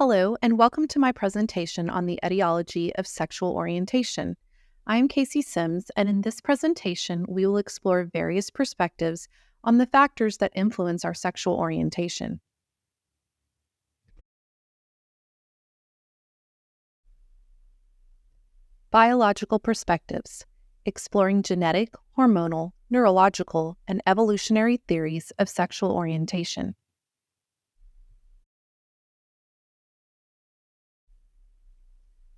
Hello, and welcome to my presentation on the etiology of sexual orientation. I'm Casey Sims, and in this presentation, we will explore various perspectives on the factors that influence our sexual orientation. Biological perspectives, exploring genetic, hormonal, neurological, and evolutionary theories of sexual orientation.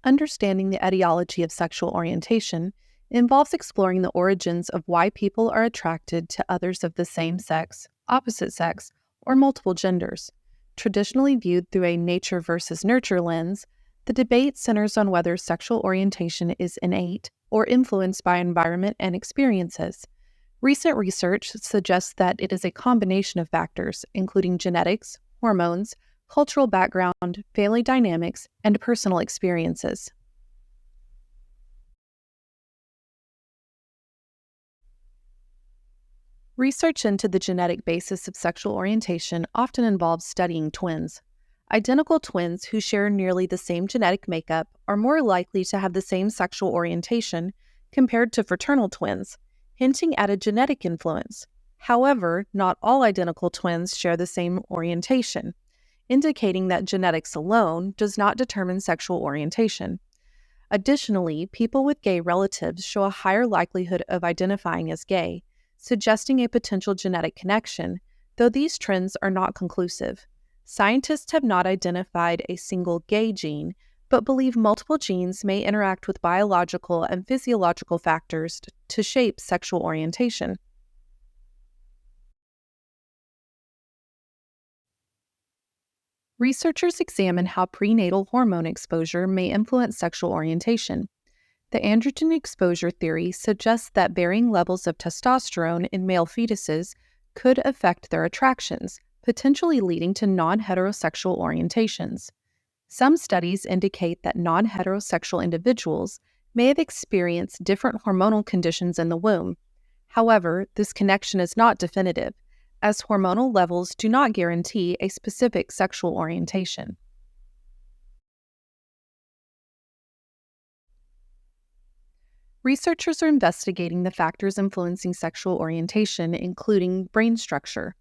Understanding the etiology of sexual orientation involves exploring the origins of why people are attracted to others of the same sex, opposite sex, or multiple genders. Traditionally viewed through a nature versus nurture lens, the debate centers on whether sexual orientation is innate or influenced by environment and experiences. Recent research suggests that it is a combination of factors, including genetics, hormones, cultural background, family dynamics, and personal experiences. Research into the genetic basis of sexual orientation often involves studying twins. Identical twins who share nearly the same genetic makeup are more likely to have the same sexual orientation compared to fraternal twins, hinting at a genetic influence. However, not all identical twins share the same orientation, indicating that genetics alone does not determine sexual orientation. Additionally, people with gay relatives show a higher likelihood of identifying as gay, suggesting a potential genetic connection, though these trends are not conclusive. Scientists have not identified a single gay gene, but believe multiple genes may interact with biological and physiological factors to shape sexual orientation. Researchers examine how prenatal hormone exposure may influence sexual orientation. The androgen exposure theory suggests that varying levels of testosterone in male fetuses could affect their attractions, potentially leading to non-heterosexual orientations. Some studies indicate that non-heterosexual individuals may have experienced different hormonal conditions in the womb. However, this connection is not definitive, as hormonal levels do not guarantee a specific sexual orientation. Researchers are investigating the factors influencing sexual orientation, including brain structure.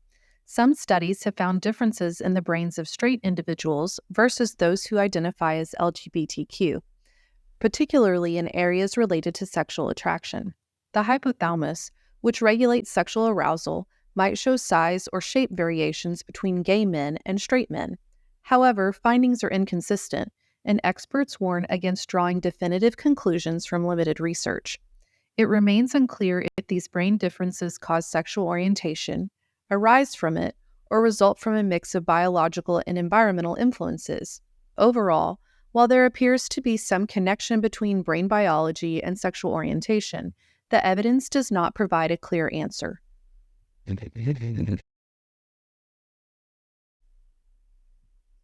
Some studies have found differences in the brains of straight individuals versus those who identify as LGBTQ, particularly in areas related to sexual attraction. The hypothalamus, which regulates sexual arousal, might show size or shape variations between gay men and straight men. However, findings are inconsistent, and experts warn against drawing definitive conclusions from limited research. It remains unclear if these brain differences cause sexual orientation, arise from it, or result from a mix of biological and environmental influences. Overall, while there appears to be some connection between brain biology and sexual orientation, the evidence does not provide a clear answer.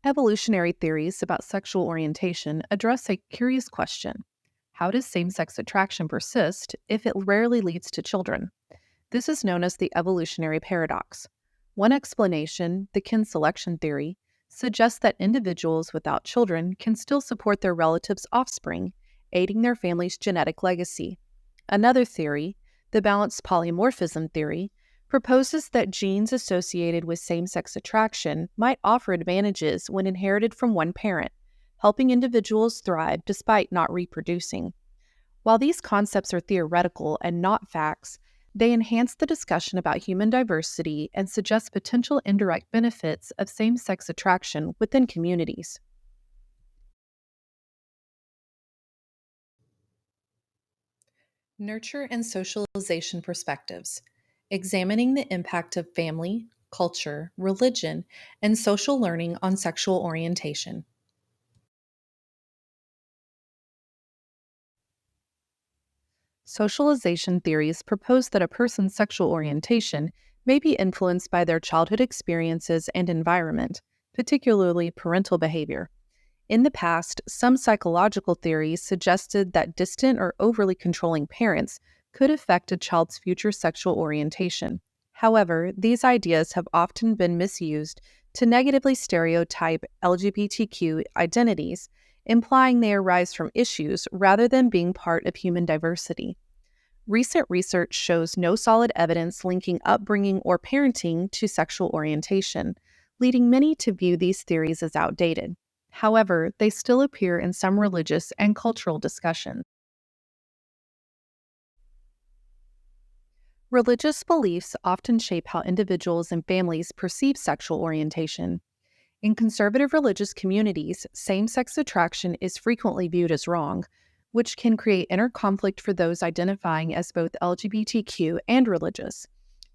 Evolutionary theories about sexual orientation address a curious question. How does same-sex attraction persist if it rarely leads to children? This is known as the evolutionary paradox. One explanation, the kin selection theory, suggests that individuals without children can still support their relatives' offspring, aiding their family's genetic legacy. Another theory, the balanced polymorphism theory, proposes that genes associated with same-sex attraction might offer advantages when inherited from one parent, helping individuals thrive despite not reproducing. While these concepts are theoretical and not facts, they enhance the discussion about human diversity and suggest potential indirect benefits of same-sex attraction within communities. Nurture and socialization perspectives, examining the impact of family, culture, religion, and social learning on sexual orientation. Socialization theories propose that a person's sexual orientation may be influenced by their childhood experiences and environment, particularly parental behavior. In the past, some psychological theories suggested that distant or overly controlling parents could affect a child's future sexual orientation. However, these ideas have often been misused to negatively stereotype LGBTQ identities, implying they arise from issues rather than being part of human diversity. Recent research shows no solid evidence linking upbringing or parenting to sexual orientation, leading many to view these theories as outdated. However, they still appear in some religious and cultural discussions. Religious beliefs often shape how individuals and families perceive sexual orientation. In conservative religious communities, same-sex attraction is frequently viewed as wrong, which can create inner conflict for those identifying as both LGBTQ and religious.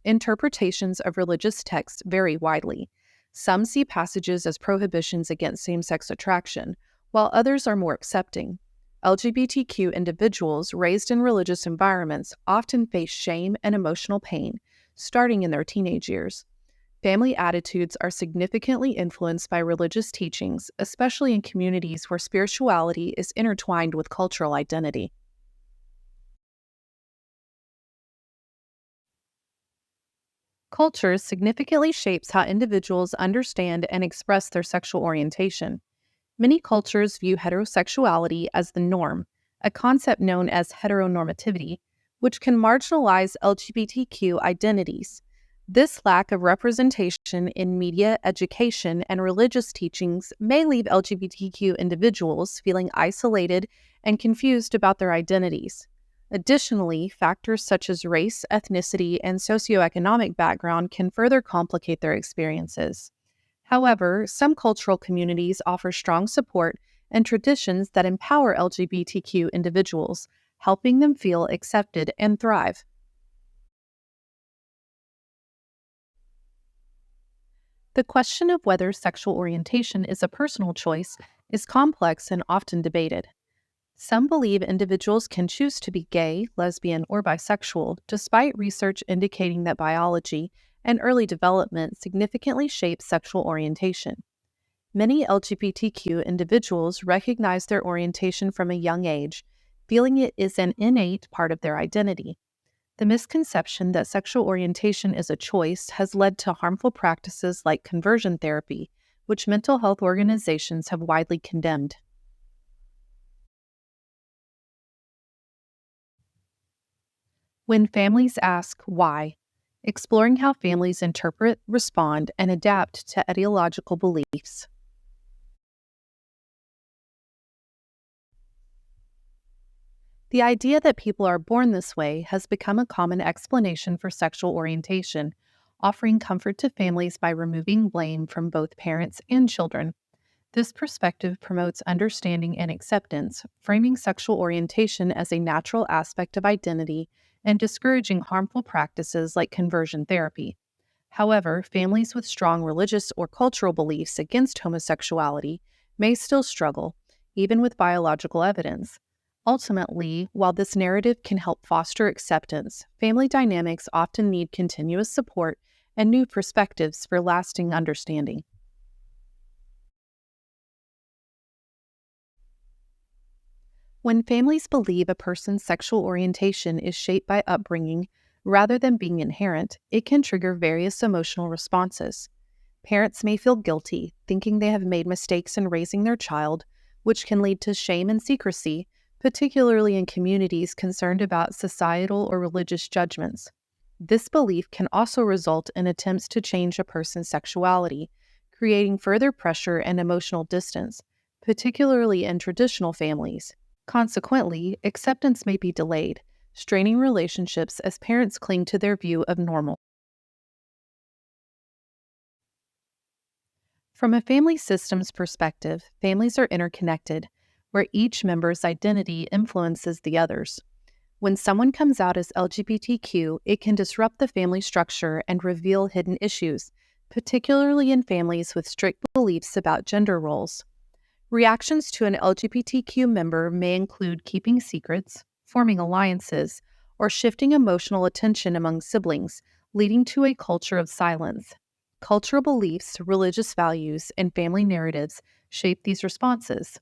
Interpretations of religious texts vary widely. Some see passages as prohibitions against same-sex attraction, while others are more accepting. LGBTQ individuals raised in religious environments often face shame and emotional pain, starting in their teenage years. Family attitudes are significantly influenced by religious teachings, especially in communities where spirituality is intertwined with cultural identity. Culture significantly shapes how individuals understand and express their sexual orientation. Many cultures view heterosexuality as the norm, a concept known as heteronormativity, which can marginalize LGBTQ identities. This lack of representation in media, education, and religious teachings may leave LGBTQ individuals feeling isolated and confused about their identities. Additionally, factors such as race, ethnicity, and socioeconomic background can further complicate their experiences. However, some cultural communities offer strong support and traditions that empower LGBTQ individuals, helping them feel accepted and thrive. The question of whether sexual orientation is a personal choice is complex and often debated. Some believe individuals can choose to be gay, lesbian, or bisexual, despite research indicating that biology and early development significantly shape sexual orientation. Many LGBTQ individuals recognize their orientation from a young age, feeling it is an innate part of their identity. The misconception that sexual orientation is a choice has led to harmful practices like conversion therapy, which mental health organizations have widely condemned. When families ask why, exploring how families interpret, respond, and adapt to ideological beliefs. The idea that people are born this way has become a common explanation for sexual orientation, offering comfort to families by removing blame from both parents and children. This perspective promotes understanding and acceptance, framing sexual orientation as a natural aspect of identity and discouraging harmful practices like conversion therapy. However, families with strong religious or cultural beliefs against homosexuality may still struggle, even with biological evidence. Ultimately, while this narrative can help foster acceptance, family dynamics often need continuous support and new perspectives for lasting understanding. When families believe a person's sexual orientation is shaped by upbringing rather than being inherent, it can trigger various emotional responses. Parents may feel guilty, thinking they have made mistakes in raising their child, which can lead to shame and secrecy, particularly in communities concerned about societal or religious judgments. This belief can also result in attempts to change a person's sexuality, creating further pressure and emotional distance, particularly in traditional families. Consequently, acceptance may be delayed, straining relationships as parents cling to their view of normal. From a family systems perspective, families are interconnected, where each member's identity influences the others. When someone comes out as LGBTQ, it can disrupt the family structure and reveal hidden issues, particularly in families with strict beliefs about gender roles. Reactions to an LGBTQ member may include keeping secrets, forming alliances, or shifting emotional attention among siblings, leading to a culture of silence. Cultural beliefs, religious values, and family narratives shape these responses.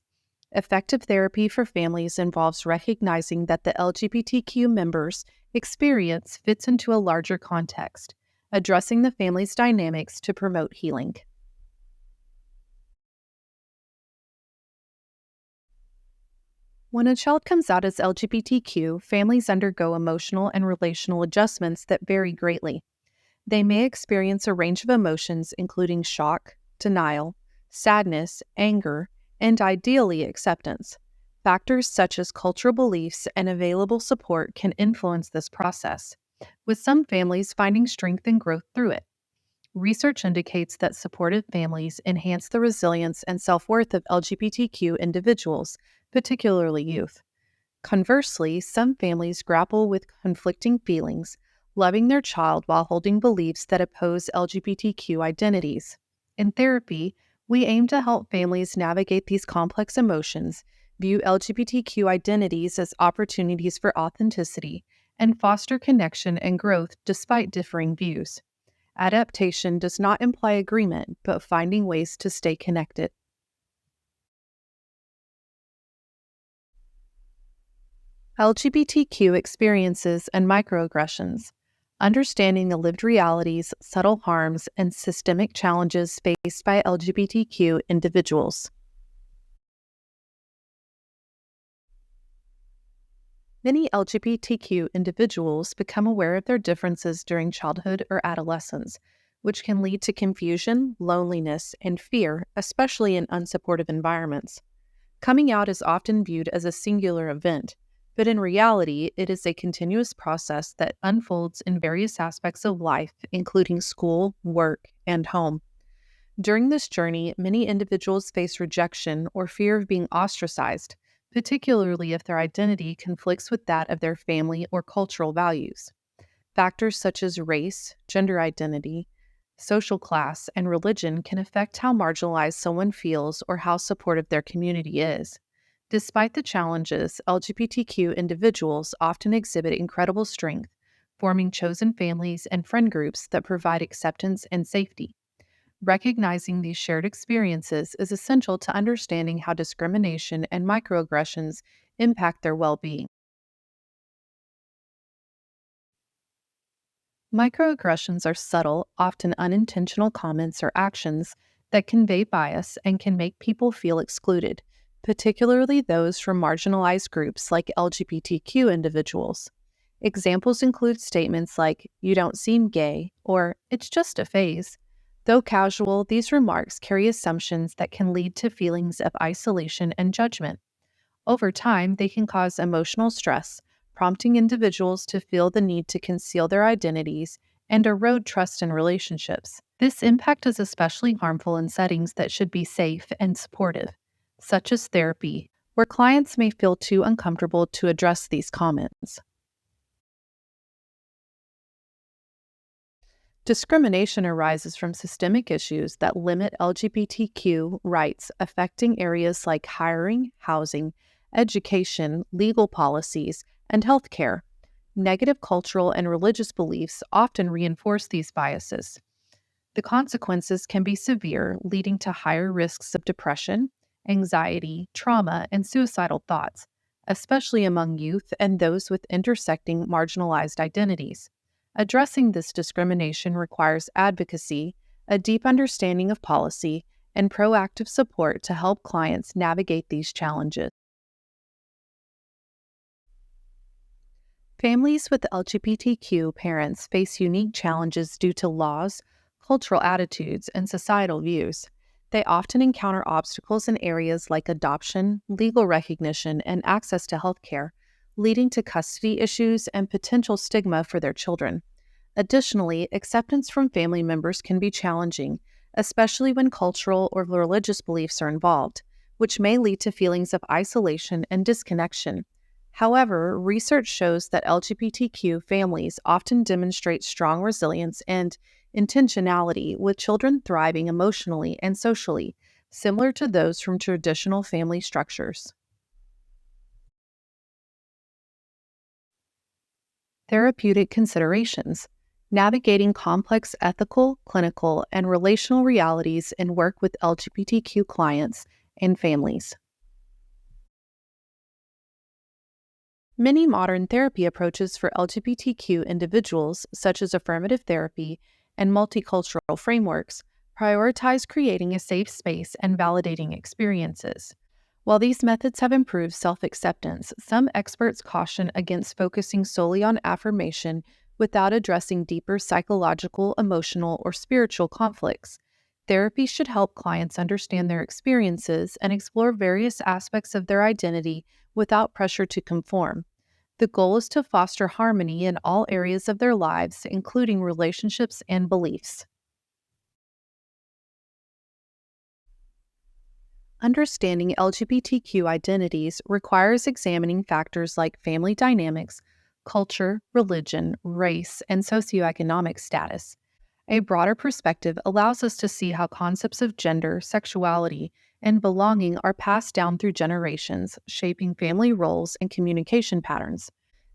Effective therapy for families involves recognizing that the LGBTQ members' experience fits into a larger context, addressing the family's dynamics to promote healing. When a child comes out as LGBTQ, families undergo emotional and relational adjustments that vary greatly. They may experience a range of emotions, including shock, denial, sadness, anger, and ideally acceptance. Factors such as cultural beliefs and available support can influence this process, with some families finding strength and growth through it. Research indicates that supportive families enhance the resilience and self-worth of LGBTQ individuals, particularly youth. Conversely, some families grapple with conflicting feelings, loving their child while holding beliefs that oppose LGBTQ identities. In therapy, we aim to help families navigate these complex emotions, view LGBTQ identities as opportunities for authenticity, and foster connection and growth despite differing views. Adaptation does not imply agreement, but finding ways to stay connected. LGBTQ experiences and microaggressions. Understanding the lived realities, subtle harms, and systemic challenges faced by LGBTQ individuals. Many LGBTQ individuals become aware of their differences during childhood or adolescence, which can lead to confusion, loneliness, and fear, especially in unsupportive environments. Coming out is often viewed as a singular event, but in reality, it is a continuous process that unfolds in various aspects of life, including school, work, and home. During this journey, many individuals face rejection or fear of being ostracized, particularly if their identity conflicts with that of their family or cultural values. Factors such as race, gender identity, social class, and religion can affect how marginalized someone feels or how supportive their community is. Despite the challenges, LGBTQ individuals often exhibit incredible strength, forming chosen families and friend groups that provide acceptance and safety. Recognizing these shared experiences is essential to understanding how discrimination and microaggressions impact their well-being. Microaggressions are subtle, often unintentional comments or actions that convey bias and can make people feel excluded, particularly those from marginalized groups like LGBTQ individuals. Examples include statements like, "You don't seem gay," or "It's just a phase." Though casual, these remarks carry assumptions that can lead to feelings of isolation and judgment. Over time, they can cause emotional stress, prompting individuals to feel the need to conceal their identities and erode trust in relationships. This impact is especially harmful in settings that should be safe and supportive, such as therapy, where clients may feel too uncomfortable to address these comments. Discrimination arises from systemic issues that limit LGBTQ rights, affecting areas like hiring, housing, education, legal policies, and healthcare. Negative cultural and religious beliefs often reinforce these biases. The consequences can be severe, leading to higher risks of depression, anxiety, trauma, and suicidal thoughts, especially among youth and those with intersecting marginalized identities. Addressing this discrimination requires advocacy, a deep understanding of policy, and proactive support to help clients navigate these challenges. Families with LGBTQ parents face unique challenges due to laws, cultural attitudes, and societal views. They often encounter obstacles in areas like adoption, legal recognition, and access to healthcare, leading to custody issues and potential stigma for their children. Additionally, acceptance from family members can be challenging, especially when cultural or religious beliefs are involved, which may lead to feelings of isolation and disconnection. However, research shows that LGBTQ families often demonstrate strong resilience and intentionality, with children thriving emotionally and socially, similar to those from traditional family structures. Therapeutic considerations. Navigating complex ethical, clinical, and relational realities in work with LGBTQ clients and families. Many modern therapy approaches for LGBTQ individuals, such as affirmative therapy and multicultural frameworks, prioritize creating a safe space and validating experiences. While these methods have improved self acceptance, some experts caution against focusing solely on affirmation without addressing deeper psychological, emotional, or spiritual conflicts. Therapy should help clients understand their experiences and explore various aspects of their identity without pressure to conform. The goal is to foster harmony in all areas of their lives, including relationships and beliefs. Understanding LGBTQ identities requires examining factors like family dynamics, culture, religion, race, and socioeconomic status. A broader perspective allows us to see how concepts of gender, sexuality, and belonging are passed down through generations, shaping family roles and communication patterns.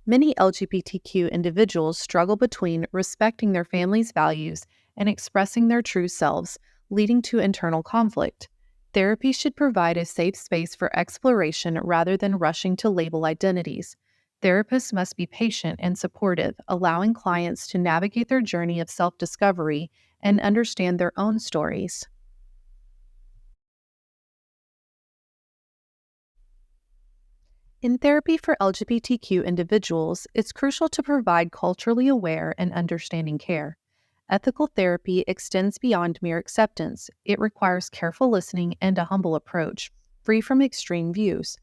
Many LGBTQ individuals struggle between respecting their family's values and expressing their true selves, leading to internal conflict. Therapy should provide a safe space for exploration rather than rushing to label identities. Therapists must be patient and supportive, allowing clients to navigate their journey of self discovery and understand their own stories. In therapy for LGBTQ individuals, it's crucial to provide culturally aware and understanding care. Ethical therapy extends beyond mere acceptance. It requires careful listening and a humble approach, free from extreme views.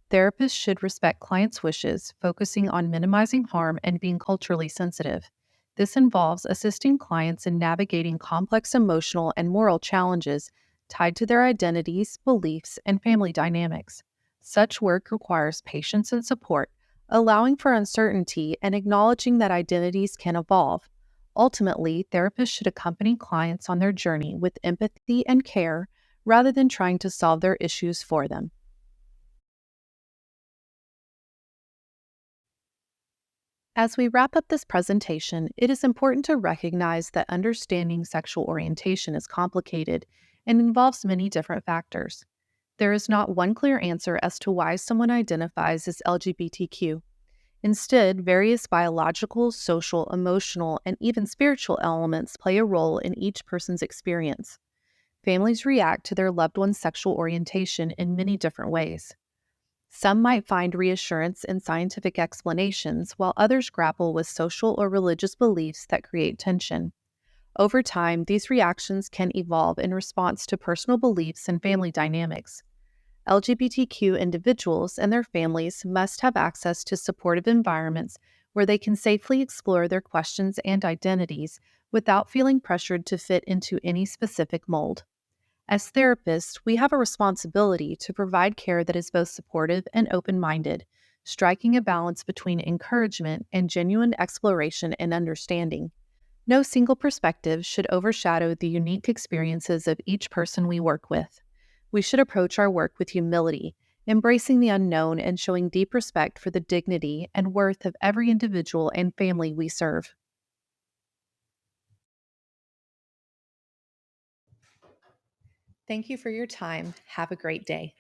Therapists should respect clients' wishes, focusing on minimizing harm and being culturally sensitive. This involves assisting clients in navigating complex emotional and moral challenges tied to their identities, beliefs, and family dynamics. Such work requires patience and support, allowing for uncertainty and acknowledging that identities can evolve. Ultimately, therapists should accompany clients on their journey with empathy and care rather than trying to solve their issues for them. As we wrap up this presentation, it is important to recognize that understanding sexual orientation is complicated and involves many different factors. There is not one clear answer as to why someone identifies as LGBTQ. Instead, various biological, social, emotional, and even spiritual elements play a role in each person's experience. Families react to their loved one's sexual orientation in many different ways. Some might find reassurance in scientific explanations, while others grapple with social or religious beliefs that create tension. Over time, these reactions can evolve in response to personal beliefs and family dynamics. LGBTQ individuals and their families must have access to supportive environments where they can safely explore their questions and identities without feeling pressured to fit into any specific mold. As therapists, we have a responsibility to provide care that is both supportive and open minded, striking a balance between encouragement and genuine exploration and understanding. No single perspective should overshadow the unique experiences of each person we work with. We should approach our work with humility, embracing the unknown and showing deep respect for the dignity and worth of every individual and family we serve. Thank you for your time. Have a great day.